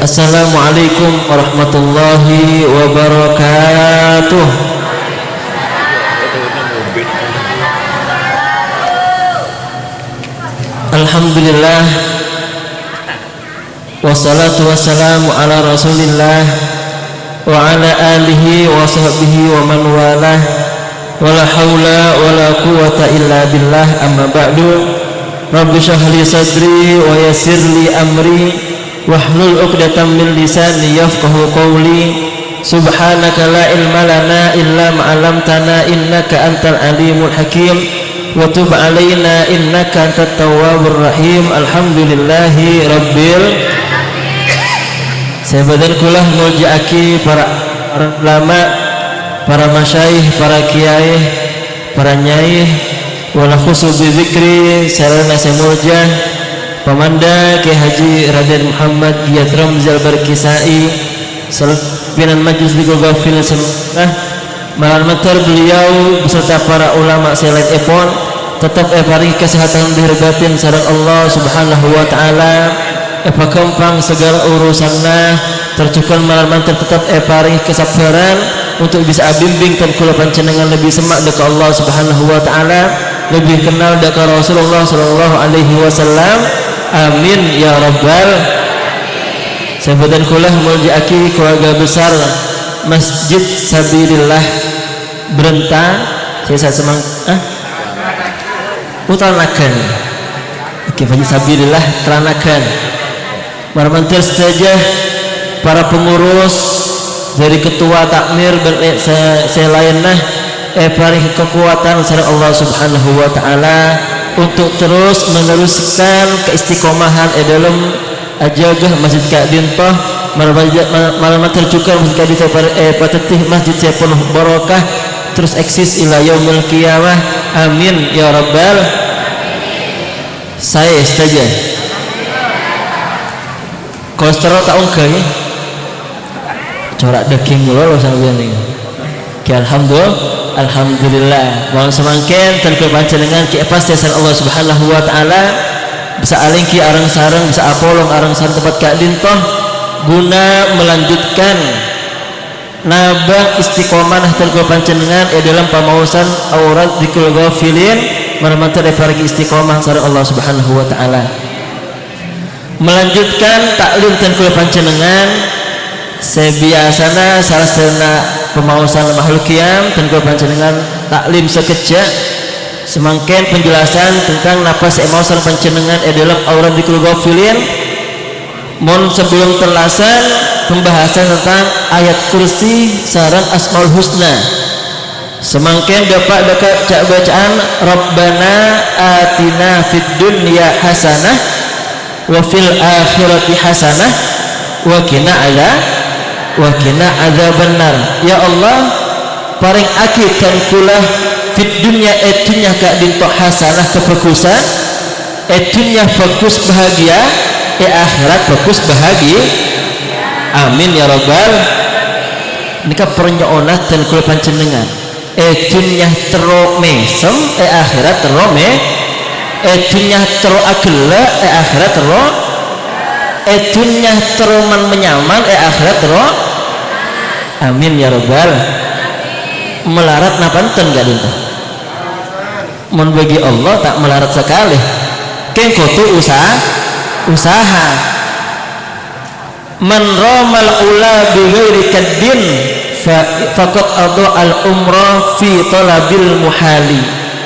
Assalamualaikum warahmatullahi wabarakatuh. Alhamdulillah, wassalatu wassalamu ala rasulillah wa ala alihi wa sahbihi wa man walah, wala hawla wala quwata illa billah, amma ba'du. Rabbi shrah li sadri wa yassir li amri wahlul 'uqdatam min lisani yafqahu qawli. Subhanaka la ilma lana illa ma 'allamtana innaka antal alimul hakim wa tub 'alaina innaka antat tawwabur rahim. Alhamdulillahi rabbil sahabadan kulah mulja'aki para ulama, para masyayikh, para kiai, para nyai, wala khusus bizikri sarana semurja Pamanda Ki Haji Raden Muhammad Giyat Ramzal Barkisai Salpinan Majlis di Gogafil Semanah malam matar beliau beserta para ulama selain epon tetap paring kesehatan lahir batin sareng Allah Subhanahu wa taala, kempang segala urusanna tercukup malam matar tetap paring kesabaran untuk bisa bimbing dan kula panjenengan lebih semak dekat Allah Subhanahu wa taala, lebih kenal dekat Rasulullah sallallahu alaihi wasallam. Amin ya rabbal. Sahabat kulah mulja'aki keluarga besar Masjid Sabilillah Berenta saya semang Utranakan Masjid Sabilillah Teranakan marmantir saja para pengurus dari ketua takmir selainnya paring kekuatan sareng Allah Subhanahu wa taala untuk terus meneruskan keistiqomahan dalam ajagah Masjid Kak Dintoh malam tercukar Masjid Kak Dintoh patetih masjid saya penuh barokah terus eksis ila yaumil qiyamah. Amin ya rabbal. Saya saja kolesterol tak ungkay corak daging lo sampeyan iki. Alhamdulillah mohon semangken dan kepanjenengan ki pasti Allah Subhanahu wa taala bisa aling ki arang sareng bisa apolong arang sareng tempat Kak Dintoh guna melanjutkan nabang istiqomah dan kepanjenengan dalam pamausan aurat dikul ghafilin marmantar pargi istiqomah sareng Allah Subhanahu wa taala, melanjutkan taklim dan kepanjenengan sebiasana sarasana pemausan makhluk qiyam dan kepanjenengan taklim sekejap semangken penjelasan tentang napas emausan panjenengan dalam aurat dikul ghafilin. Mohon sebelum terlasan pembahasan tentang ayat kursi sareng asmaul husna semangken dapat cak bacaan Rabbana atina fid dunya hasanah wa fil akhirati hasanah wa qina adzabannar. Ya Allah paring aki dan kula fit dunya etunya Kak Dintoh hasanah kebagusan, etunya bagus bahagia, akhirat bagus bahagia. Amin ya rabbal. Nika pernyoonah dan kula panjenengan etunya tero mesem akhirat tero etunya tero agela akhirat tero etunya teroman menyaman akhirat tero. Amin ya rabbal. Melarat napanten Kak Dintoh mun bagi Allah tak melarat sekali ken kudu usaha man ramal ula bi ghairi kaddin faqad adha al umrah fi talabil muhali.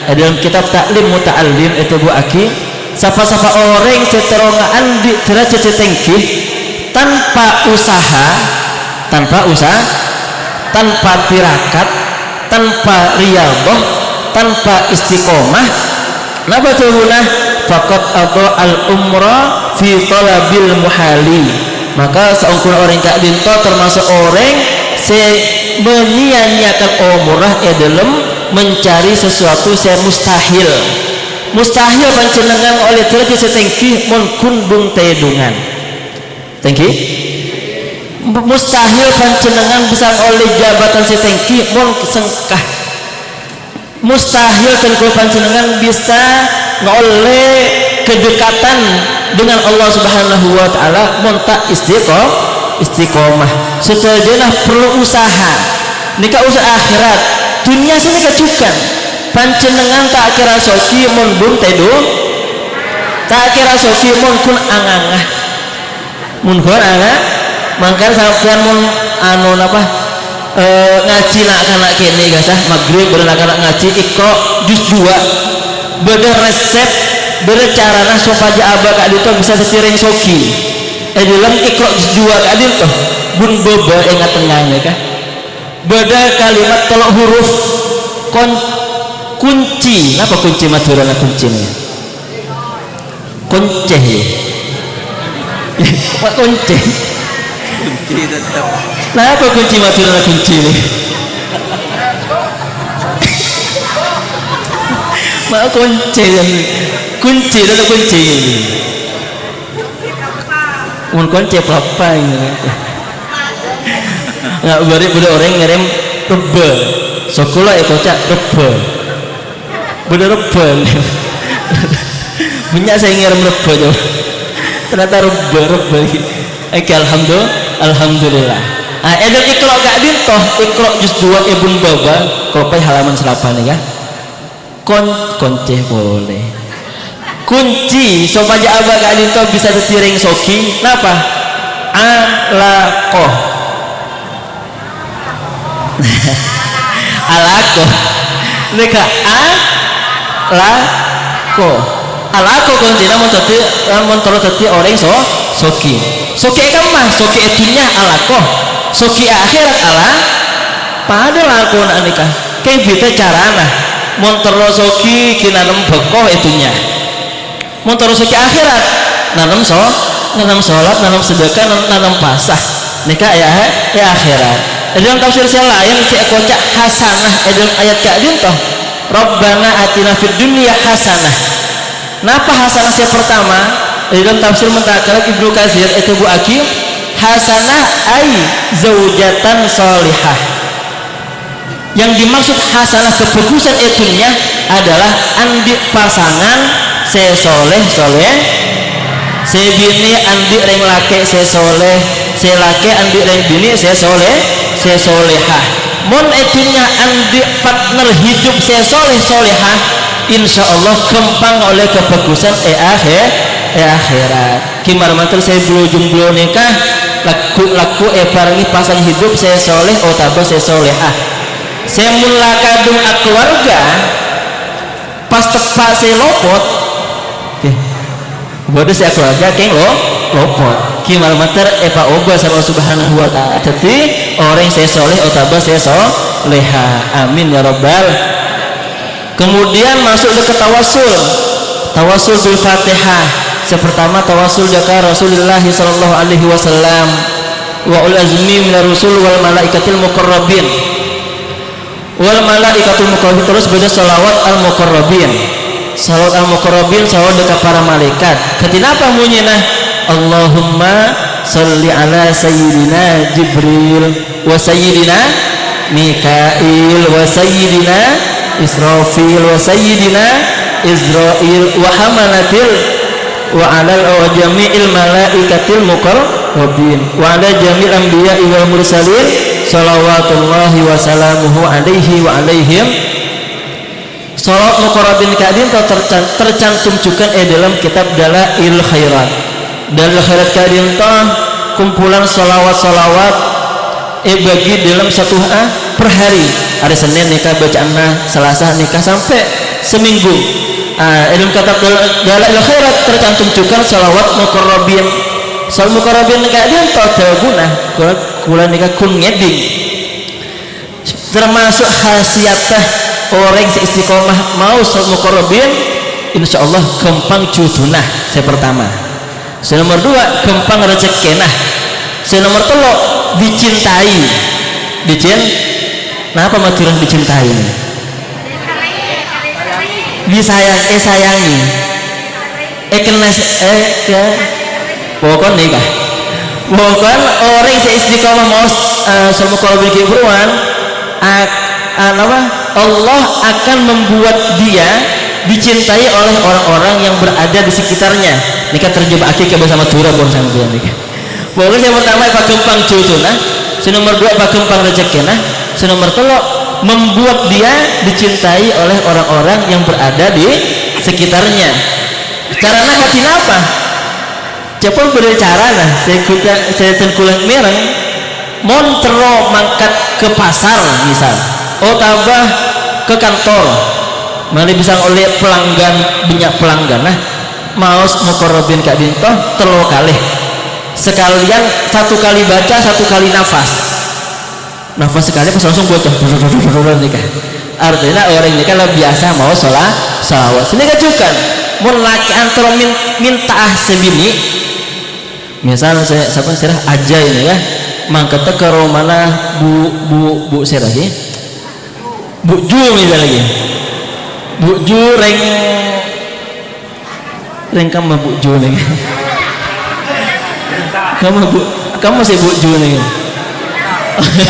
Dalam kitab taklim muta'allim itu Bu Aki siapa-siapa orang seterongaan di derajat setengkih tanpa usaha tanpa tirakat tanpa riyadhah tanpa istiqomah napa tuhuna faqad adha al umrah fi talabil muhali. Maka seungkul orang Kak Dintoh termasuk orang menyia-nyiakan umrah dalam mencari sesuatu yang mustahil panjenengan oleh derajat setengkih mun kundung tedungan tengki mustahil panjenengan bisa oleh jabatan setengki mun sengkah mustahil panjenengan bisa oleh kedekatan dengan Allah Subhanahu wa taala mun tak istiqomah istiqomah setelahnya perlu usaha nikah usaha akhirat dunia sini kecukan pancenengan tak kira soki mun bun tedo tak kira soki mun kun angangah mun kun angah mangkan sampean mun anu apa ngaji nak anak kene guys maghrib berenak-anak ngaji ikro juz 2 beda resep beda carana supaya abah kak dito bisa setiring soki dalam ikro juz 2 kak dito bun boba ingat tengahnya kah beda kalimat tolok huruf kunci apa kunci maturana kuncinya kunci apa kunci tetap nah apa kunci maturana kunci ini mak kunci itu kunci ini kunci apa ini nggak beri boleh orang ngirim rebe sekolah kocak rebe bener rebe punya saya ngirim rebe tuh ternyata rebe alhamdulillah edel ikro gak dintoh ikro juz 2 ibun baba kopai halaman 8 ya kunci boleh kunci supaya abah gak dintoh bisa tertiring soki kenapa alaqoh alaqoh mereka alaqoh kunci namun tadi orang soki kan mah soki itunya alaqoh soki akhirat ala pada lakon nikah kayak beda carana montoro soki kina bekoh itunya montoro soki akhirat nanam sholat nanam sedekah nanam pasah nikah ya akhirat dalam tafsir saya lain si kocak hasanah dalam ayat kak dintoh Rabbana atina fid dunya hasanah napa hasanah yang pertama dalam tafsir mentakal Ibnu Katsir itu Bu Akim hasanah ai zaujatan sholihah yang dimaksud hasanah kebagusan itunya adalah andi pasangan sesoleh sebini andi reng lake sesoleh selake andi reng bini sesolehah mon itunya andi partner hidup solehah insya Allah kempang oleh kebagusan akhirat kimar matur saya belum nikah laku parangi pasangan hidup saya soleh otaba saya solehah saya mula kadung keluarga pas tepat saya lopot bodoh saya keluarga keng lopot kimar matur oba sama subhanahu wa ta'ala jadi orang saya soleh otaba saya solehah amin ya rabbal. Kemudian masuk ke tawasul bil Fatihah. Sepertama tawasul jaka Rasulullah sallallahu alaihi wasallam wa ul azmi minar rusul wal malaikatil muqarrabin. Wal malaikatul muqarrabin terus beda salawat al muqarrabin. Salawat al muqarrabin salawat dekat para malaikat. Ketinapa munyina Allahumma sholli ala sayyidina Jibril wa sayyidina Mikail wa sayyidina Israfil wa sayyidina Israil wa hamalatil wa alal wa jami'il malaikatil muqarrabin wa ala jami'il anbiya'i wal mursalin salawatullahi wa salamuhu alaihi wa alaihim. Salawat muqarrabin kadin tercantum juga dalam kitab Dalail Khairat. Dalail Khairat kadin kumpulan salawat bagi dalam satu per hari Senin nikah bacaan Selasa nikah sampai seminggu. Dalam kitab Dalail Khairat tercantum juga salawat muqarrabin. Salawat muqarrabin nikah dia total guna kula nikah kun ngeding termasuk khasiatah orang seistiqomah mau salawat muqarrabin insyaallah gampang judunah. Saya pertama. Saya nomor 2 gampang rezekenah. Saya nomor 3 dicintai kenapa maturan dicintai sayangi pokoknya nikah pokoknya orang seistiqomah mau sama kalau bikin beruan Allah akan membuat dia dicintai oleh orang-orang yang berada di sekitarnya. Nikah terjebak akikah bersama turah pun sampai nikah Pokoknya yang pertama Pak Gempang jutuna, nomor 2 Pak Gempang rezekina, nomor 3 membuat dia dicintai oleh orang-orang yang berada di sekitarnya. Caranya hati apa? Cepol berbicara nah, saya tengkulang mereng, montero mangkat ke pasar misal, tabah ke kantor, malah bisa oleh pelanggan banyak pelanggan nah, maos mukorobin kak dintoh telo kalih sekalian 1 kali baca 1 kali nafas sekali pas langsung bocor nikah. Artinya orang ini kan biasa mau sholawat sini kacukan mau laki antara minta sebini misal saya serah aja ini ya mangkat ke romana bu serah ya bu ju misalnya lagi bu ju reng kamu bu ju nih kamu sih bu ju nih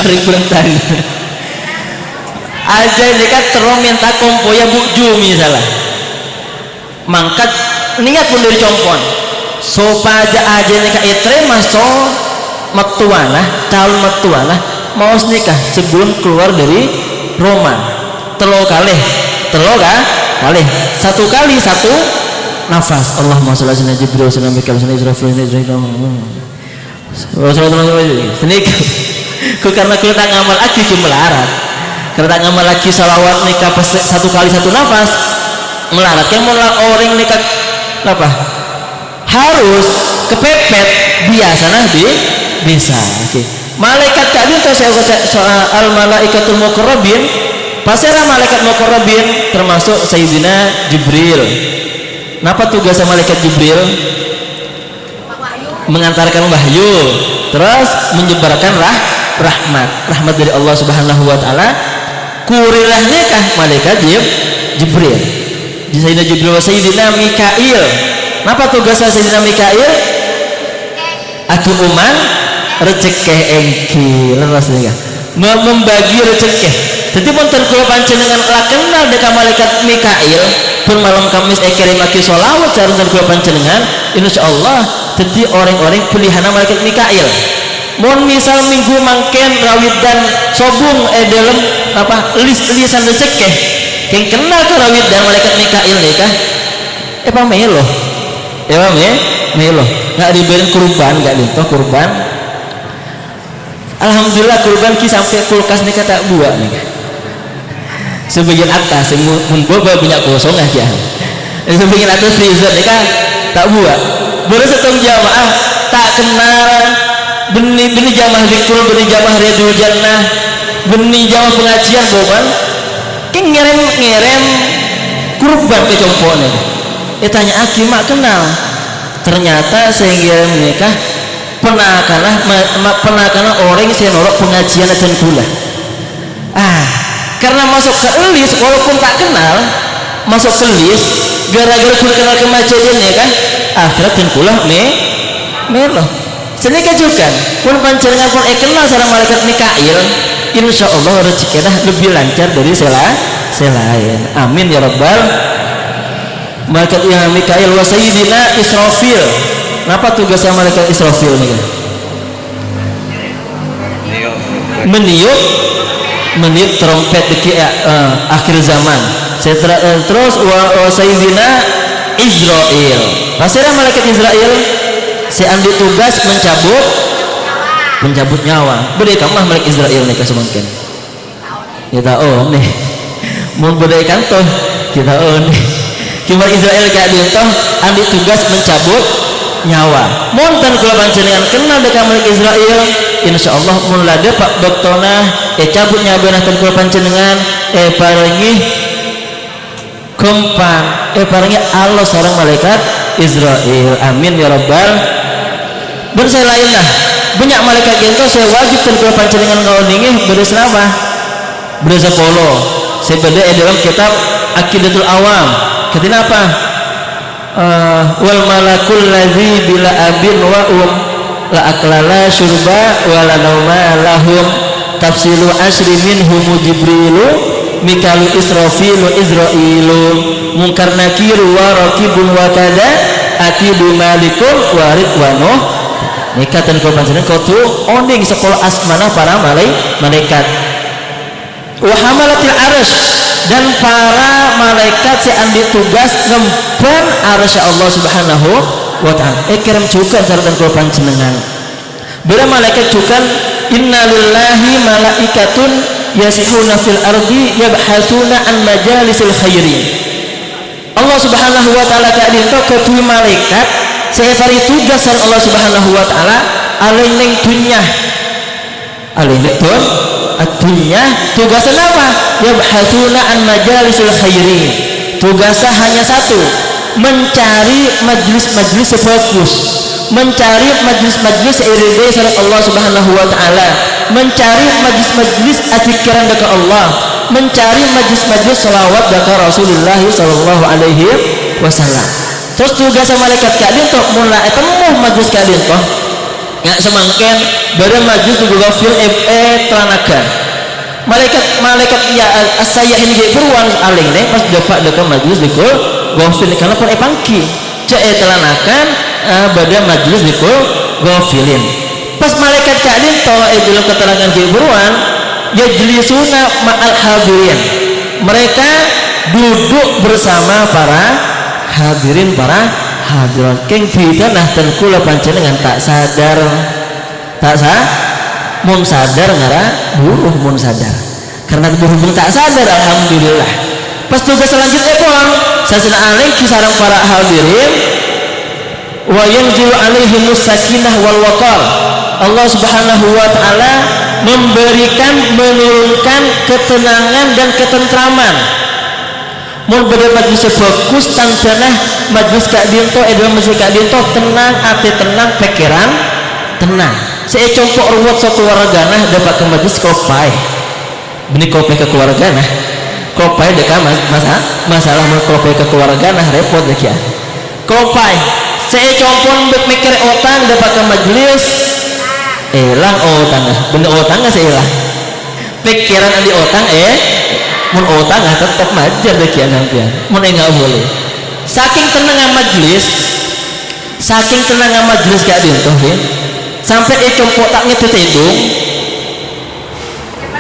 reng berentang aja ini kan terus minta kompo ya bu ju misalnya mangkat niat pun dari compon sopaja aja nikah itre masuk metuana calon metuana mau nikah sebelum keluar dari Roma telo kali 1 kali 1 nafas Allahumma sholli ala Jibril sallallahu alaihi wasallam karena kita ngamal lagi melarat karena ngamal lagi salawat nikah 1 kali 1 nafas melarat kan orang nikah apa harus kepepet biasanya bisa okay. Malaikat tadi itu saya soal malaikatul muqarrabin pasera malaikat muqarrabin termasuk Sayyidina Jibril. Napa tugasnya malaikat Jibril? Mengantarkan wahyu terus menyebarkan rahmat dari Allah Subhanahu wa taala. Kurirahnya kah malaikat Jibril. Sayyidina Jibril wa Sayyidina Mikail. Napa tugasnya Sayyidina Mikail? Aku uman rezeki engki leres nih membagi rezeki. Jadi pun terkula panjenengan lah kenal dekat malaikat Mikail pun malam Kamis kirim lagi sholawat cara terkula panjenengan insyaallah jadi orang-orang pilihan malaikat Mikail. Mohon misal minggu mangken rawit dan sobung dalam apa lisan rezeki yang kenal ke rawit dan malaikat Mikail nih kah? Pamelo melo nggak diberi kurban nggak lintoh kurban alhamdulillah kurban ki sampai kulkas nih kata buah nih sebagian atas yang boba banyak kosong aja sebagian atas freezer nih kan tak buah baru setengah jamaah tak kenal benih jamaah dikul benih jamaah redul jannah benih jamaah pengajian boban kan ngerem kurban ke compone tanya aki mak kenal ternyata sehingga menikah pernah kalah orang yang saya norok pengajian dan gula karena masuk ke elis walaupun tak kenal masuk ke elis gara-gara gula kenal kemajuan ya kan akhirat dan gula melo sini kajukan pun panjenengan pun kenal sareng malaikat Mikail insyaallah rezekinya lebih lancar dari selain amin ya rabbal malaikat Mikail wa Sayyidina Israfil. Kenapa tugasnya malaikat Israfil nih? Meniup trompet di akhir zaman. Terus wa Sayyidina Israel. Pasirnya malaikat Israel si andi tugas mencabut nyawa. Beri kamah malaikat Israel nih kesemangkin. Kita nih. Mau beri kantor kita nih. Cuma Israel gak diuntoh ambil tugas mencabut nyawa montan kalau panjenengan kenal dekat malaikat Israel insyaallah mulai pak doktorna cabut nyawa dan kalau panjenengan paringi kempang paringi Allah seorang malaikat Israel amin ya rabbal bersai lain lah banyak malaikat itu saya wajib kalau panjenengan ngawingi bersama polo saya beda dalam kitab Aqidatul Awam ketika apa wal malakul ladzi bila abin wa la aklala syurba wa la nauma lahum tafsilu asri minhum jibrilu mikalu israfilu izrailu munkar nakir wa raqibun wa kada atidu malikun wa ridwanu nikatan kula panjenengan kudu oning sekolah asmana para malaikat. Wa hamalatil arsy, dan para malaikat seandi tugas ngemban arsy Allah Subhanahu wa ta'ala. Kirim juga catatan kula panjenengan. Bila malaikat juga inna lillahi malaikatun yasihuna fil ardi yabhatsuna an majalisil khairin. Allah Subhanahu wa ta'ala kadinto kedua malaikat seefari tugas Allah Subhanahu wa ta'ala alih ning dunya. Alih ning dunya tugasnya apa? Yabhatsuna an majalisil khairin. Tugasnya hanya satu, mencari majlis-majlis sebagus, mencari majlis-majlis iridai sareng Allah Subhanahu wa ta'ala, mencari majlis-majlis azikiran dekat Allah, mencari majlis-majlis salawat dekat Rasulullah sallallahu alaihi wasallam. Terus tugas malaikat kadin toh mulai temu majlis kadin toh nggak semangken bareng majlis juga fil telanaga malaikat ya asayahin ge beruan aling nih pas dapat dekat majlis dikul gofil karena pun pangki cek telanakan pada majlis dikul gofilin pas malaikat kadin toh dalam keterangan ge beruan yajlisuna ma'al hadirin, mereka duduk bersama para hadirin para hadirat keng kita nah ten kula panjenengan tak sadar mun sadar ngara buruh mun sadar karena buruh tak sadar alhamdulillah. Pas tugas selanjutnya pun sasana aling kisarang para hadirin wa yanzilu alaihimus sakinah wal waqar. Allah Subhanahu wa ta'ala menurunkan ketenangan dan ketentraman. Mun beda majlis bagus tangcanah majlis kak dinto edwa majlis kak dinto tenang hati tenang pikiran tenang. Saya compok ruwet sekeluarga nah dapat ke majlis kopai. Beni kopai ke keluarga nah. Kopai dekat masalah kopai ke keluarga nah repot deh ya. Kopai. Saya compon mikir otang dapat ke majlis elang otang bener otang nggak saya elang. Pikiran adi otang mun otang tetap majar deh kian sampean mun enggak boleh saking tenang majlis gak dintoh ya sampai compok tak ngetet hidung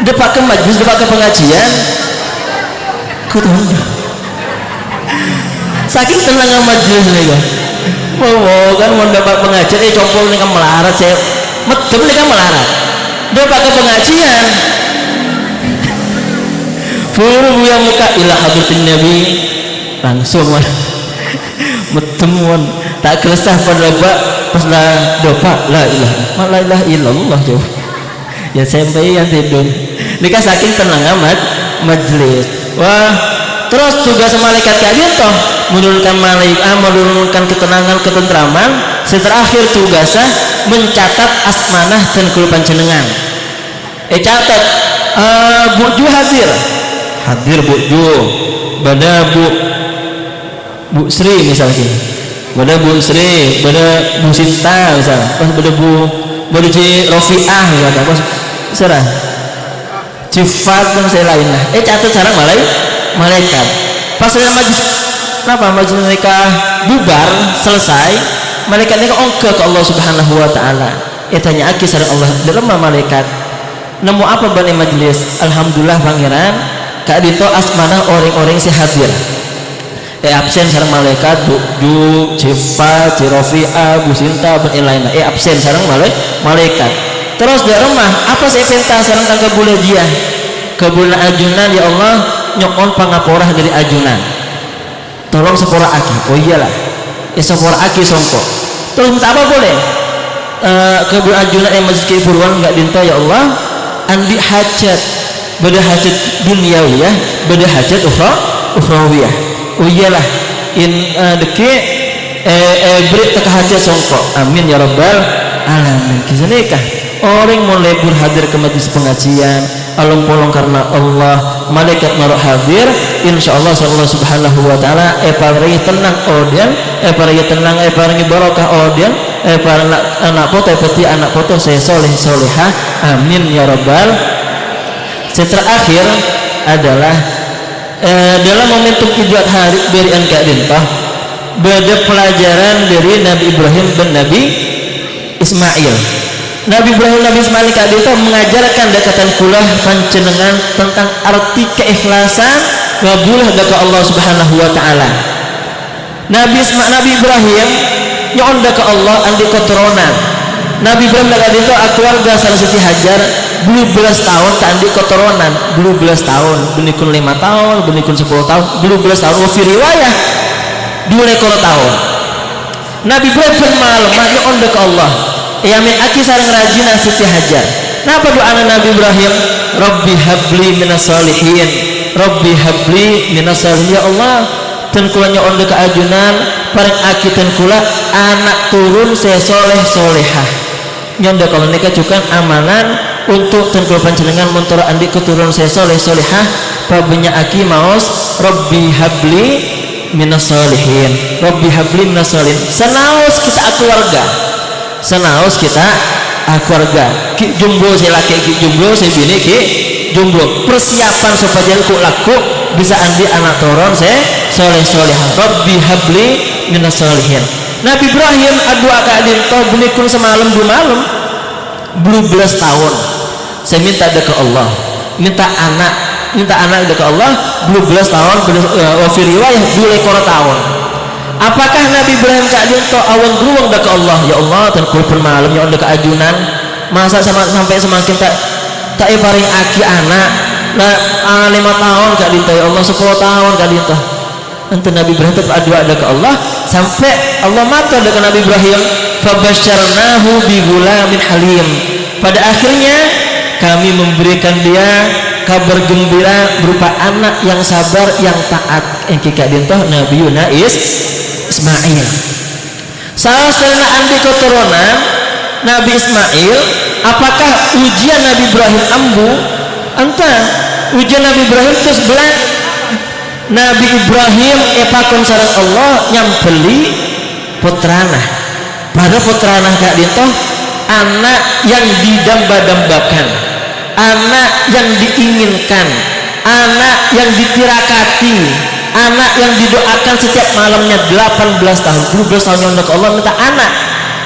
depak ke majlis depak ke pengajian kudu saking tenang majlis nih kan wow kan mau dapat pengajian compok nih kan melarat saya medem nih kan melarat depak ke pengajian buru yang muka ila hadratin nabi langsung metemuan tak keresah pada pas lah dopa la ilaha illallah jauh ya sampai yang tidur nikah saking tenang amat majlis. Wah terus tugas malaikat kalian toh menurunkan ketenangan ketentraman. Terakhir tugasnya mencatat asmanah dan kulupan jenengan catat buju hadir buju pada Bu Sri misalnya pada Bu Sri pada Bu Sinta misalnya pas pada Bu Ci Rofiah misalnya pas serah Cifat dan saya lain lah catat sarang malaikat pas ada majlis kenapa majlis mereka bubar selesai malaikatnya ke Allah Subhanahu wa ta'ala tanya aki sarang Allah dalam malaikat nemu apa bani majlis alhamdulillah pangeran kak dito asmanah orang-orang si hadir absen sarang malaikat Bu Cifa Cirofi'a Bu Sinta dan lain-lain absen sarang malaikat. Terus di rumah apa saya pinta sarang kagak boleh dia kebulan ajunan ya Allah nyokon pangaporah dari ajunan tolong sepora aki iyalah sepora aki songkok terus minta apa boleh kebulan ajunan yang masih keburuan nggak dinta ya Allah andi hajat beda hajat duniawiyah beda hajat ukhrawiyah iyalah in deke beri teka hajat songkok amin ya rabbal alamin. Kisah nikah orang mulai berhadir ke majlis pengajian alung polong karena Allah malaikat marok hadir insyaallah Allah Subhanahu wa ta'ala paringi tenang odien paringi tenang paringi barokah odien para anak foto peti anak foto saya soleh solehah amin ya rabbal. Terakhir adalah dalam momentum Idul Adha berian keadaan beda pelajaran dari Nabi Ibrahim dan Nabi Ismail. Nabi Ibrahim Nabi Ismail kali itu mengajarkan dekatan kulah panjenengan tentang arti keikhlasan ngabulah daka Allah Subhanahu wa taala. Nabi Ibrahim nyon daka Allah andi keturunan. Nabi Ibrahim kali itu keluarga salah Siti Hajar 12 tahun tak andi keturunan, 12 tahun, benikun 5 tahun, benikun 10 tahun, 12 tahun. Wa fi riwayah 2 tahun. Nabi Ibrahim malam nyon daka Allah. Ya min aki sareng rajina Siti Hajar. Napa doa Nabi Ibrahim? Rabbi habli minas salihin. Rabbi habli minas salihin. Ya Allah, ten kula nyoon ka ajunan pareng aki ten kula anak turun sesoleh solehah. Nyon kalau nika cukan amanan untuk ten kula panjenengan montor andi keturunan sesoleh solehah pabenya aki maos Rabbi habli minas salihin. Rabbi habli minas salihin. Sanaos kita keluarga. Senaos kita keluarga ki jomblo saya laki ki jomblo saya bini ki jomblo persiapan supaya ku laku bisa andi anak turun saya soleh solehah. Rabbi habli minas solihin. Nabi Ibrahim adua ka adinto benikun semalam 2 malam 12 tahun saya minta ke Allah minta anak ke Allah 12 tahun wa fi riwayah 2 tahun. Apakah Nabi Ibrahim kak dinto awan geruang dah ke Allah? Ya Allah, tan kulpun malam ya Allah ke ajunan. Masa sampai semakin tak paring aki anak. Nah, 5 tahun kak dinto ya Allah, 10 tahun kak dinto. Ente Nabi Ibrahim tetap adua ada ke Allah sampai Allah mata ada ke Nabi Ibrahim. Fabasyarnahu bi gulamin halim. Pada akhirnya kami memberikan dia kabar gembira berupa anak yang sabar yang taat. Yang kak dinto Nabi Ismail. Salah satu andi keturunan Nabi Ismail. Apakah ujian Nabi Ibrahim ambu? Entah ujian Nabi Ibrahim terus belang. Nabi Ibrahim epakon sareng Allah nyampeli putrana. Pada putrana kak dinto anak yang didamba-dambakan, anak yang diinginkan, anak yang ditirakati, anak yang didoakan setiap malamnya 18 tahun 12 tahun yang ke Allah minta anak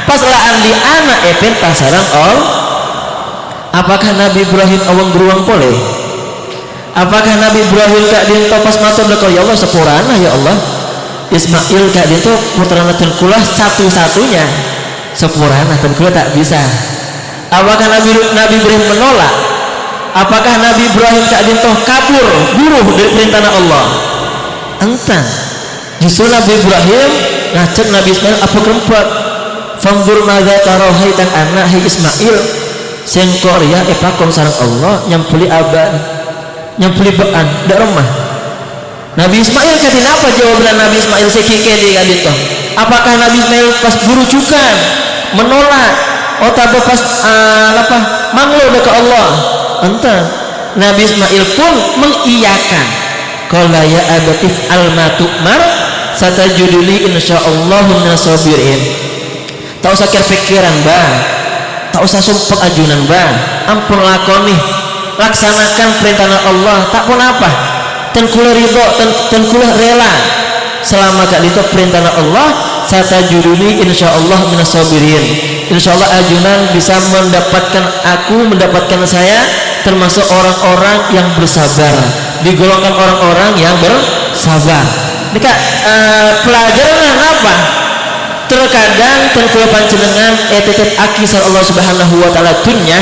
pas laan di anak penta sarang Allah. Apakah Nabi Ibrahim awang beruang boleh? Apakah Nabi Ibrahim kak dinto pas matur deka ya Allah sepurana ya Allah Ismail kak dinto putrana tengkulah satu-satunya sepurana tengkulah tak bisa. Apakah Nabi Ibrahim menolak? Apakah Nabi Ibrahim kak dinto kabur buruh dari perintah Allah? Entah. Justru Nabi Ibrahim ngajak Nabi Ismail apa keempat fanzur madza tarahai tan anak hai Ismail sengkor ya epakon sareng Allah nyampuli aban nyampuli baan dak rumah. Nabi Ismail katin apa jawaban Nabi Ismail sekikeli kadito? Apakah Nabi Ismail pas burujukan menolak atau pas apa manglo ke Allah? Entah. Nabi Ismail pun mengiyakan. Qala ya abatif al-matukmar satajuduli insyaallahu nasabirin. Tak usah pikiran bah, tak usah sumpah ajunan bah, ampun lakoni laksanakan perintah Allah tak pun apa dan kula ridho dan kula rela selama kali itu perintah Allah satajuduli insyaallah minasabirin. Insyaallah ajunan bisa mendapatkan saya termasuk orang-orang yang bersabar, digolongkan orang-orang yang bersabar. Nika pelajaran apa? Terkadang tengkul panjenengan tetep akisar Allah Subhanahu wa taala dunya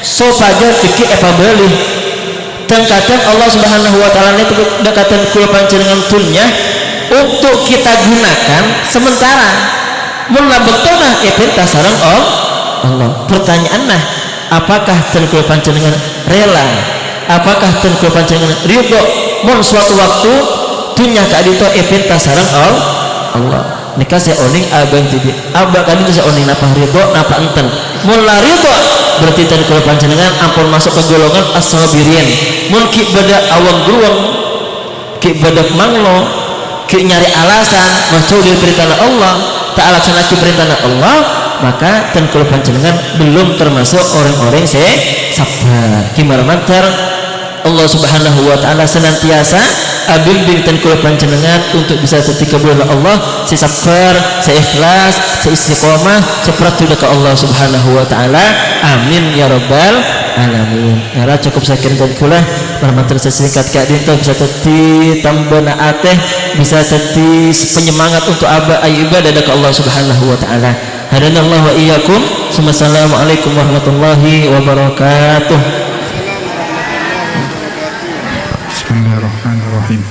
so paja pikir apa beli. Terkadang Allah Subhanahu wa taala itu dekatan kula panjenengan dunya untuk kita gunakan sementara mun labetona perintah sareng Allah. Pertanyaan nah, apakah tengkul panjenengan rela? Apakah tengkul panjenengan ridho mun suatu waktu dunya ka adito perintah sareng Allah? Nikah saya oning abang tibi abang kali itu saya oning napa ridho napa enten mun la ridho berarti tengkul panjenengan ampun masuk ke golongan as-sabirin. Mun ki bada awang gruang ki bada manglo ki nyari alasan masuk di perintah Allah tak laksanakan perintah Allah maka tengkul panjenengan belum termasuk orang-orang sabar. Gimana mantar Allah Subhanahu wa taala senantiasa abimbing dan kula panjenengan untuk bisa dadi kabul Allah, si sabar, si ikhlas, si istiqomah, seperti ke Allah Subhanahu wa taala. Amin ya rabbal alamin. Nara cukup saking dan kula permatan sesingkat kak dinto bisa dadi tambana ateh, bisa dadi penyemangat untuk ibadah ke Allah Subhanahu wa taala. Hadanallahu wa iyyakum. Assalamualaikum warahmatullahi wabarakatuh. Bismillahirrahmanirrahim.